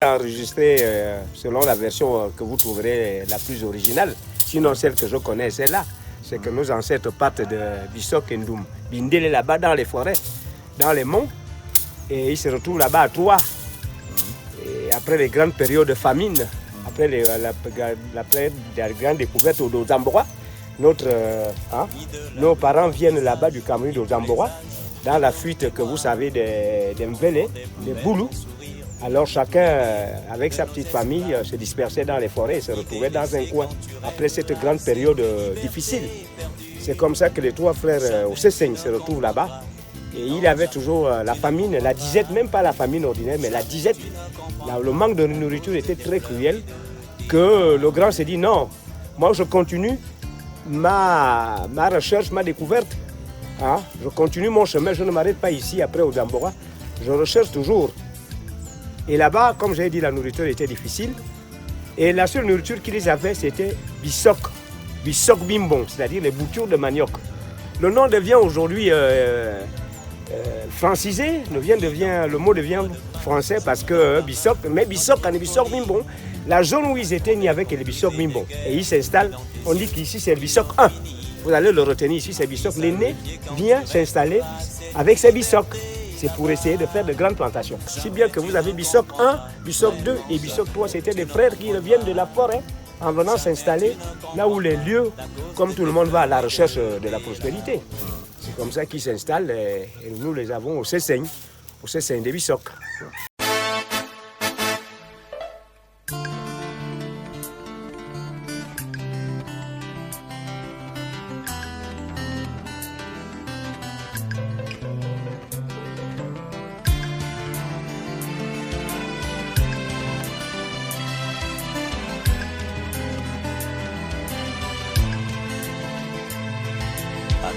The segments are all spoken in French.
Enregistré selon la version que vous trouverez la plus originale. Sinon, celle que je connais, c'est là. C'est que nos ancêtres partent de Bissok et Ndoum. Bindel est là-bas dans les forêts, dans les monts. Et ils se retrouvent là-bas à Troyes. Et après les grandes périodes de famine, après la grande découverte au Zambora, nos parents viennent là-bas du Cameroun au Zambora, dans la fuite que vous savez des Mvele, des Boulous. Alors chacun, avec sa petite famille, se dispersait dans les forêts et se retrouvait dans un coin après cette grande période difficile. C'est comme ça que les trois frères Ossesseng se retrouvent là-bas. Et il avait toujours la famine, la disette, même pas la famine ordinaire, mais la disette. Le manque de nourriture était très cruel, que le grand s'est dit non, moi je continue ma recherche, ma découverte. Je continue mon chemin, je ne m'arrête pas ici après au Zambora. Je recherche toujours. Et là-bas, comme j'ai dit, la nourriture était difficile. Et la seule nourriture qu'ils avaient, c'était Bissok. Bissok Bimbon, c'est-à-dire les boutures de manioc. Le nom devient aujourd'hui francisé, le mot devient français parce que Bissok, mais Bissok, on est Bissok Bimbon. La zone où ils étaient, il n'y avait que les Bissok Bimbon. Et ils s'installent, on dit qu'ici c'est Bissok 1. Vous allez le retenir ici, c'est Bissok. L'aîné vient s'installer avec ses Bissok. C'est pour essayer de faire de grandes plantations. Si bien que vous avez Bissok 1, Bissok 2 et Bissok 3, c'était des frères qui reviennent de la forêt en venant s'installer là où les lieux, comme tout le monde va à la recherche de la prospérité. C'est comme ça qu'ils s'installent et nous les avons au Ossesseng de Bissok.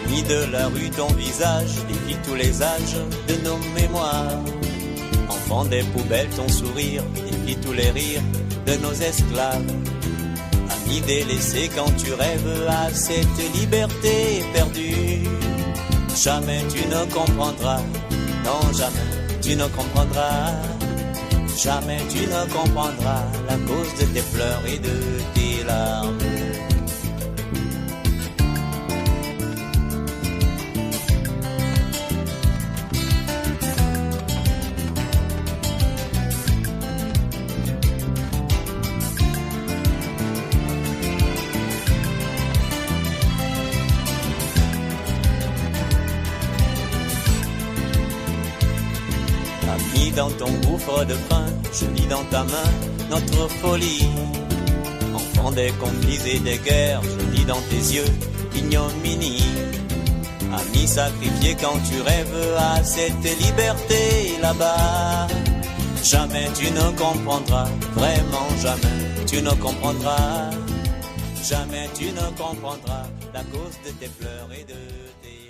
Amis de la rue, ton visage défie tous les âges de nos mémoires. Enfant des poubelles, ton sourire défie tous les rires de nos esclaves. Amis délaissés quand tu rêves à cette liberté perdue. Jamais tu ne comprendras, non jamais tu ne comprendras. Jamais tu ne comprendras la cause de tes pleurs et de tes larmes. Dans ton gouffre de faim, je lis dans ta main notre folie. Enfant des conflits et des guerres, je lis dans tes yeux ignominie. Ami sacrifié quand tu rêves à cette liberté là-bas. Jamais tu ne comprendras, vraiment jamais tu ne comprendras. Jamais tu ne comprendras la cause de tes pleurs et de tes